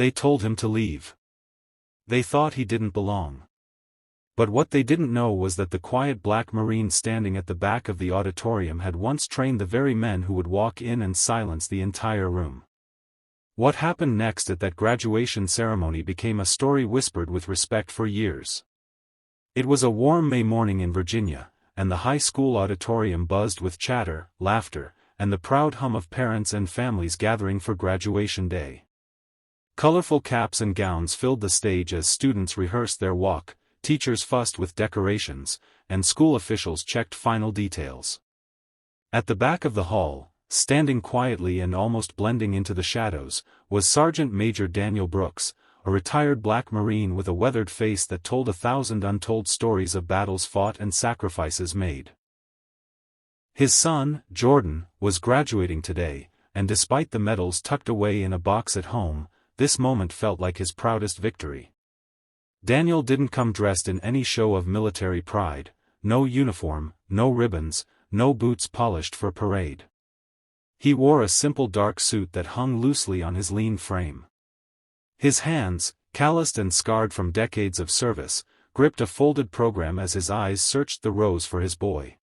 They told him to leave. They thought he didn't belong. But what they didn't know was that the quiet black Marine standing at the back of the auditorium had once trained the very men who would walk in and silence the entire room. What happened next at that graduation ceremony became a story whispered with respect for years. It was a warm May morning in Virginia, and the high school auditorium buzzed with chatter, laughter, and the proud hum of parents and families gathering for graduation day. Colorful caps and gowns filled the stage as students rehearsed their walk, teachers fussed with decorations, and school officials checked final details. At the back of the hall, standing quietly and almost blending into the shadows, was Sergeant Major Daniel Brooks, a retired black Marine with a weathered face that told 1,000 untold stories of battles fought and sacrifices made. His son, Jordan, was graduating today, and despite the medals tucked away in a box at home, this moment felt like his proudest victory. Daniel didn't come dressed in any show of military pride, no uniform, no ribbons, no boots polished for parade. He wore a simple dark suit that hung loosely on his lean frame. His hands, calloused and scarred from decades of service, gripped a folded program as his eyes searched the rows for his boy.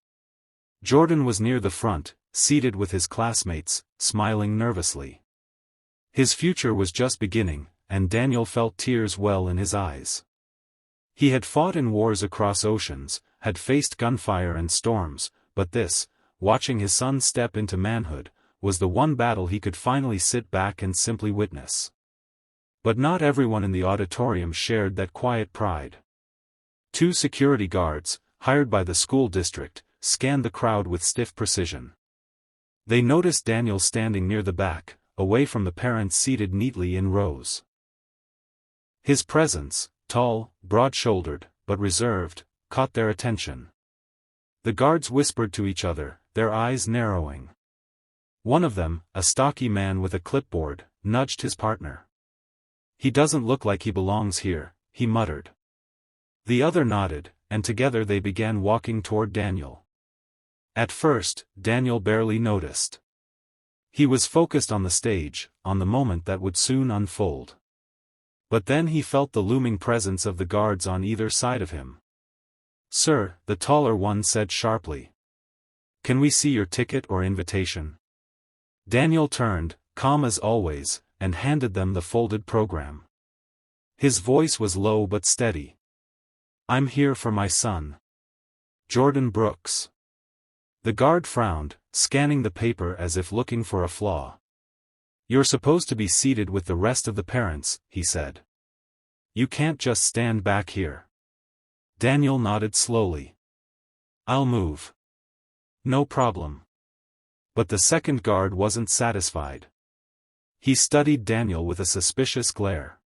Jordan was near the front, seated with his classmates, smiling nervously. His future was just beginning, and Daniel felt tears well in his eyes. He had fought in wars across oceans, had faced gunfire and storms, but this, watching his son step into manhood, was the one battle he could finally sit back and simply witness. But not everyone in the auditorium shared that quiet pride. 2 security guards, hired by the school district, scanned the crowd with stiff precision. They noticed Daniel standing near the back, away from the parents seated neatly in rows. His presence, tall, broad-shouldered, but reserved, caught their attention. The guards whispered to each other, their eyes narrowing. One of them, a stocky man with a clipboard, nudged his partner. "He doesn't look like he belongs here," he muttered. The other nodded, and together they began walking toward Daniel. At first, Daniel barely noticed. He was focused on the stage, on the moment that would soon unfold. But then he felt the looming presence of the guards on either side of him. "Sir," the taller one said sharply. "Can we see your ticket or invitation?" Daniel turned, calm as always, and handed them the folded program. His voice was low but steady. "I'm here for my son. Jordan Brooks." The guard frowned, scanning the paper as if looking for a flaw. "You're supposed to be seated with the rest of the parents," he said. "You can't just stand back here." Daniel nodded slowly. "I'll move." "No problem." But the second guard wasn't satisfied. He studied Daniel with a suspicious glare.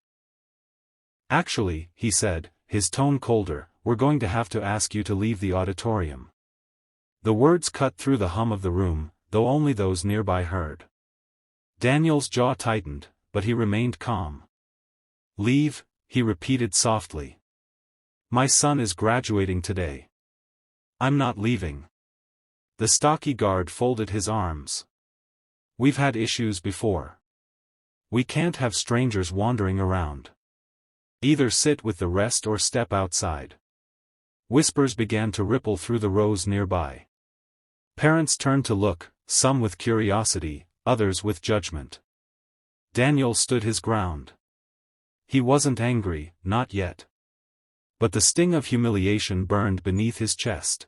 "Actually," he said, his tone colder, "we're going to have to ask you to leave the auditorium." The words cut through the hum of the room, though only those nearby heard. Daniel's jaw tightened, but he remained calm. "Leave," he repeated softly. "My son is graduating today. I'm not leaving." The stocky guard folded his arms. "We've had issues before. We can't have strangers wandering around. Either sit with the rest or step outside." Whispers began to ripple through the rows nearby. Parents turned to look, some with curiosity, others with judgment. Daniel stood his ground. He wasn't angry, not yet. But the sting of humiliation burned beneath his chest.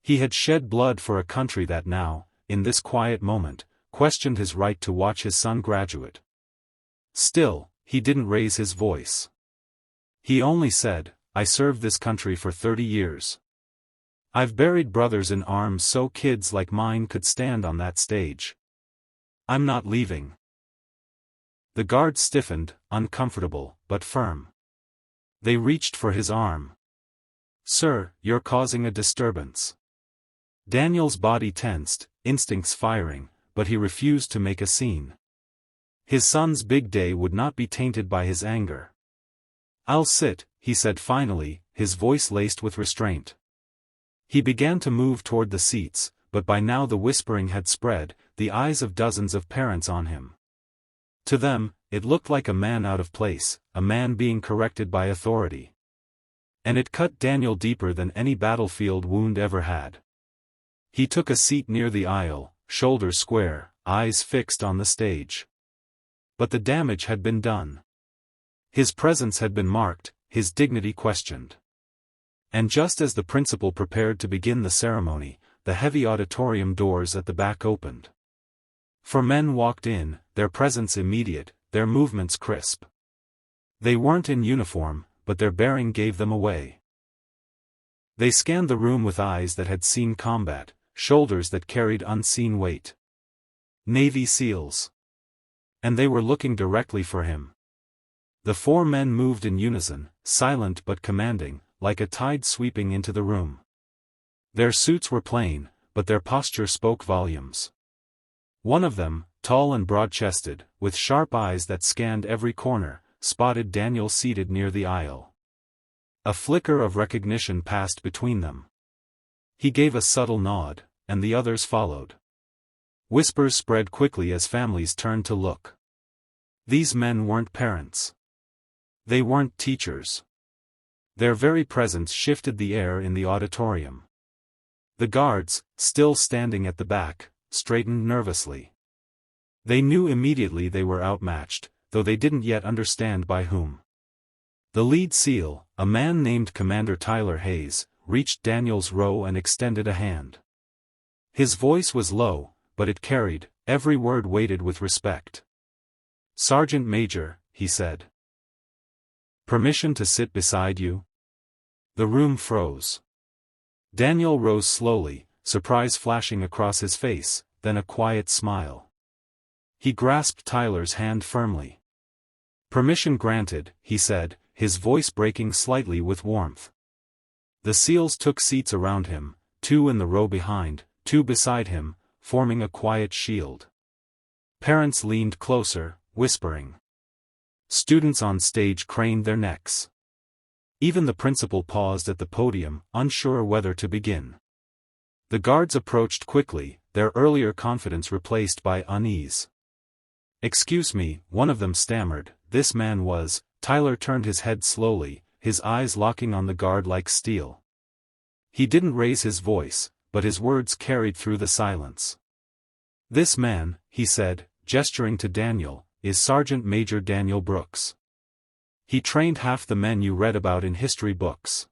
He had shed blood for a country that now, in this quiet moment, questioned his right to watch his son graduate. Still, he didn't raise his voice. He only said, "I served this country for 30 years. I've buried brothers in arms so kids like mine could stand on that stage. I'm not leaving." The guard stiffened, uncomfortable, but firm. They reached for his arm. "Sir, you're causing a disturbance." Daniel's body tensed, instincts firing, but he refused to make a scene. His son's big day would not be tainted by his anger. "I'll sit," he said finally, his voice laced with restraint. He began to move toward the seats, but by now the whispering had spread, the eyes of dozens of parents on him. To them, it looked like a man out of place, a man being corrected by authority. And it cut Daniel deeper than any battlefield wound ever had. He took a seat near the aisle, shoulders square, eyes fixed on the stage. But the damage had been done. His presence had been marked, his dignity questioned. And just as the principal prepared to begin the ceremony, the heavy auditorium doors at the back opened. 4 men walked in, their presence immediate, their movements crisp. They weren't in uniform, but their bearing gave them away. They scanned the room with eyes that had seen combat, shoulders that carried unseen weight. Navy SEALs. And they were looking directly for him. The 4 men moved in unison, silent but commanding, like a tide sweeping into the room. Their suits were plain, but their posture spoke volumes. One of them, tall and broad-chested, with sharp eyes that scanned every corner, spotted Daniel seated near the aisle. A flicker of recognition passed between them. He gave a subtle nod, and the others followed. Whispers spread quickly as families turned to look. These men weren't parents. They weren't teachers. Their very presence shifted the air in the auditorium. The guards, still standing at the back, straightened nervously. They knew immediately they were outmatched, though they didn't yet understand by whom. The lead SEAL, a man named Commander Tyler Hayes, reached Daniel's row and extended a hand. His voice was low, but it carried, every word weighted with respect. "Sergeant Major," he said. "Permission to sit beside you?" The room froze. Daniel rose slowly, surprise flashing across his face, then a quiet smile. He grasped Tyler's hand firmly. "Permission granted," he said, his voice breaking slightly with warmth. The SEALs took seats around him, 2 in the row behind, 2 beside him, forming a quiet shield. Parents leaned closer, whispering. Students on stage craned their necks. Even the principal paused at the podium, unsure whether to begin. The guards approached quickly, their earlier confidence replaced by unease. "Excuse me," one of them stammered, "this man was..." Tyler turned his head slowly, his eyes locking on the guard like steel. He didn't raise his voice, but his words carried through the silence. "This man," he said, gesturing to Daniel, "is Sergeant Major Daniel Brooks. He trained half the men you read about in history books.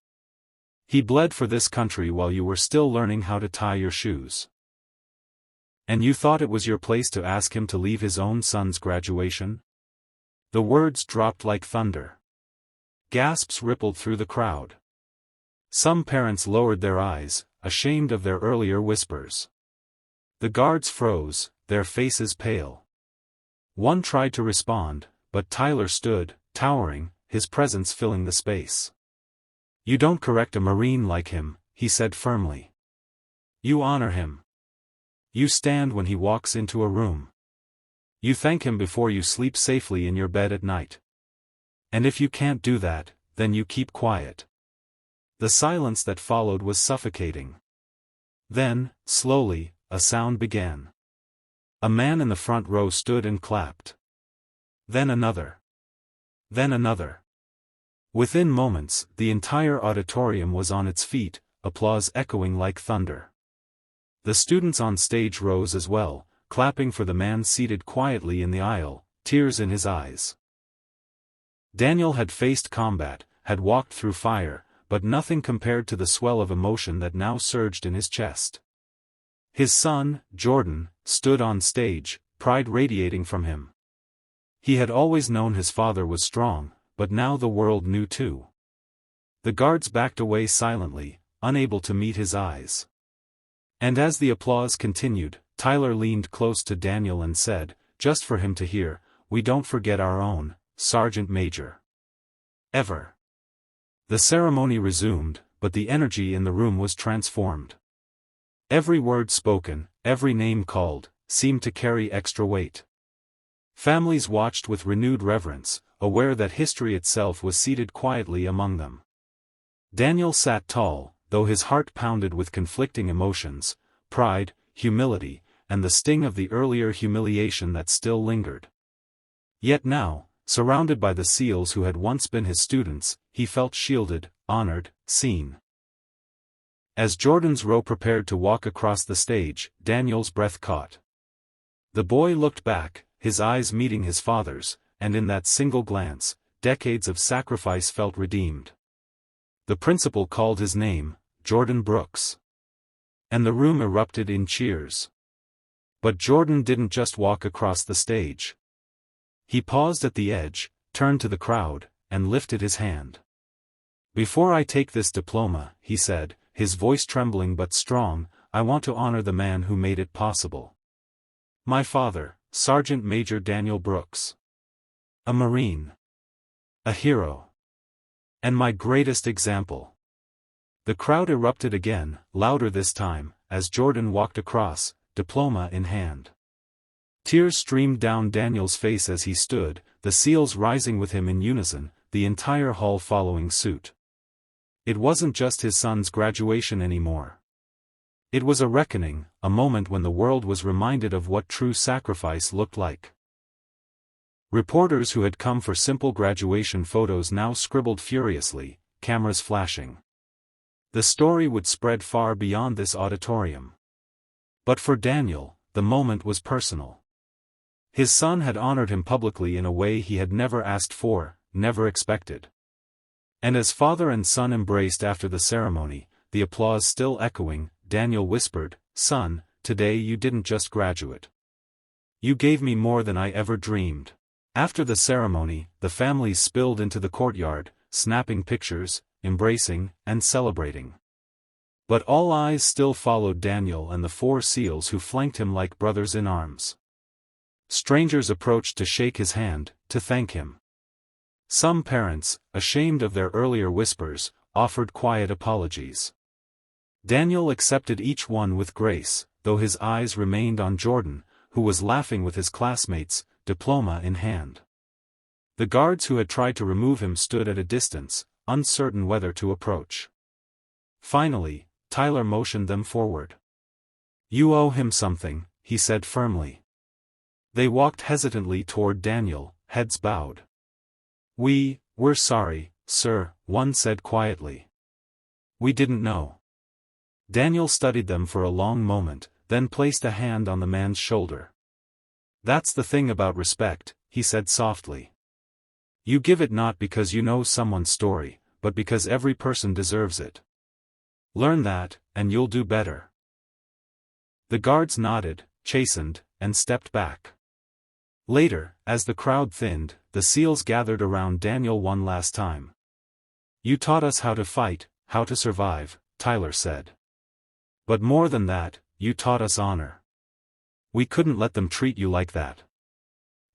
He bled for this country while you were still learning how to tie your shoes. And you thought it was your place to ask him to leave his own son's graduation?" The words dropped like thunder. Gasps rippled through the crowd. Some parents lowered their eyes, ashamed of their earlier whispers. The guards froze, their faces pale. One tried to respond, but Tyler stood, towering, his presence filling the space. "You don't correct a Marine like him," he said firmly. "You honor him. You stand when he walks into a room. You thank him before you sleep safely in your bed at night. And if you can't do that, then you keep quiet." The silence that followed was suffocating. Then, slowly, a sound began. A man in the front row stood and clapped. Then another. Then another. Within moments, the entire auditorium was on its feet, applause echoing like thunder. The students on stage rose as well, clapping for the man seated quietly in the aisle, tears in his eyes. Daniel had faced combat, had walked through fire, but nothing compared to the swell of emotion that now surged in his chest. His son, Jordan, stood on stage, pride radiating from him. He had always known his father was strong, but now the world knew too. The guards backed away silently, unable to meet his eyes. And as the applause continued, Tyler leaned close to Daniel and said, just for him to hear, "We don't forget our own, Sergeant Major. Ever." The ceremony resumed, but the energy in the room was transformed. Every word spoken, every name called, seemed to carry extra weight. Families watched with renewed reverence, aware that history itself was seated quietly among them. Daniel sat tall, though his heart pounded with conflicting emotions, pride, humility, and the sting of the earlier humiliation that still lingered. Yet now, surrounded by the SEALs who had once been his students, he felt shielded, honored, seen. As Jordan's row prepared to walk across the stage, Daniel's breath caught. The boy looked back, his eyes meeting his father's, and in that single glance, decades of sacrifice felt redeemed. The principal called his name, Jordan Brooks. And the room erupted in cheers. But Jordan didn't just walk across the stage. He paused at the edge, turned to the crowd, and lifted his hand. "Before I take this diploma," he said, his voice trembling but strong, "I want to honor the man who made it possible. My father, Sergeant Major Daniel Brooks. A Marine. A hero. And my greatest example." The crowd erupted again, louder this time, as Jordan walked across, diploma in hand. Tears streamed down Daniel's face as he stood, the SEALs rising with him in unison, the entire hall following suit. It wasn't just his son's graduation anymore. It was a reckoning, a moment when the world was reminded of what true sacrifice looked like. Reporters who had come for simple graduation photos now scribbled furiously, cameras flashing. The story would spread far beyond this auditorium. But for Daniel, the moment was personal. His son had honored him publicly in a way he had never asked for, never expected. And as father and son embraced after the ceremony, the applause still echoing, Daniel whispered, "Son, today you didn't just graduate. You gave me more than I ever dreamed." After the ceremony, the families spilled into the courtyard, snapping pictures, embracing, and celebrating. But all eyes still followed Daniel and the 4 SEALs who flanked him like brothers in arms. Strangers approached to shake his hand, to thank him. Some parents, ashamed of their earlier whispers, offered quiet apologies. Daniel accepted each one with grace, though his eyes remained on Jordan, who was laughing with his classmates, diploma in hand. The guards who had tried to remove him stood at a distance, uncertain whether to approach. Finally, Tyler motioned them forward. "You owe him something," he said firmly. They walked hesitantly toward Daniel, heads bowed. We're sorry, sir," one said quietly. "We didn't know." Daniel studied them for a long moment, then placed a hand on the man's shoulder. "That's the thing about respect," he said softly. "You give it not because you know someone's story, but because every person deserves it. Learn that, and you'll do better." The guards nodded, chastened, and stepped back. Later, as the crowd thinned, the SEALs gathered around Daniel one last time. "You taught us how to fight, how to survive," Tyler said. "But more than that, you taught us honor. We couldn't let them treat you like that."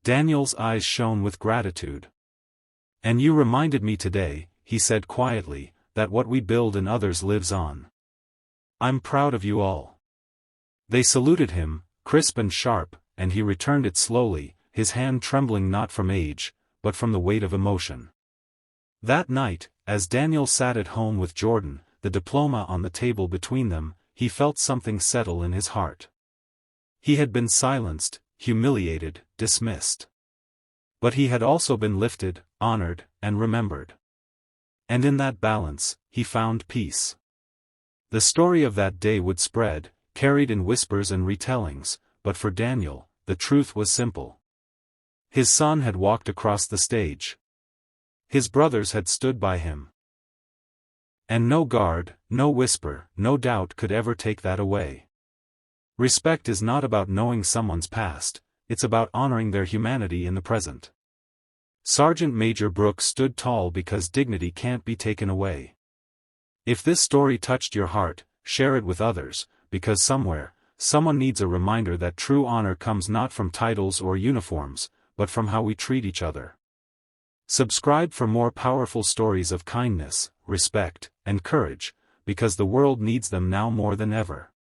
Daniel's eyes shone with gratitude. "And you reminded me today," he said quietly, "that what we build in others lives on. I'm proud of you all." They saluted him, crisp and sharp, and he returned it slowly, his hand trembling not from age, but from the weight of emotion. That night, as Daniel sat at home with Jordan, the diploma on the table between them, he felt something settle in his heart. He had been silenced, humiliated, dismissed. But he had also been lifted, honored, and remembered. And in that balance, he found peace. The story of that day would spread, carried in whispers and retellings, but for Daniel, the truth was simple. His son had walked across the stage. His brothers had stood by him. And no guard, no whisper, no doubt could ever take that away. Respect is not about knowing someone's past, it's about honoring their humanity in the present. Sergeant Major Brooks stood tall because dignity can't be taken away. If this story touched your heart, share it with others, because somewhere, someone needs a reminder that true honor comes not from titles or uniforms, but from how we treat each other. Subscribe for more powerful stories of kindness, respect, and courage, because the world needs them now more than ever.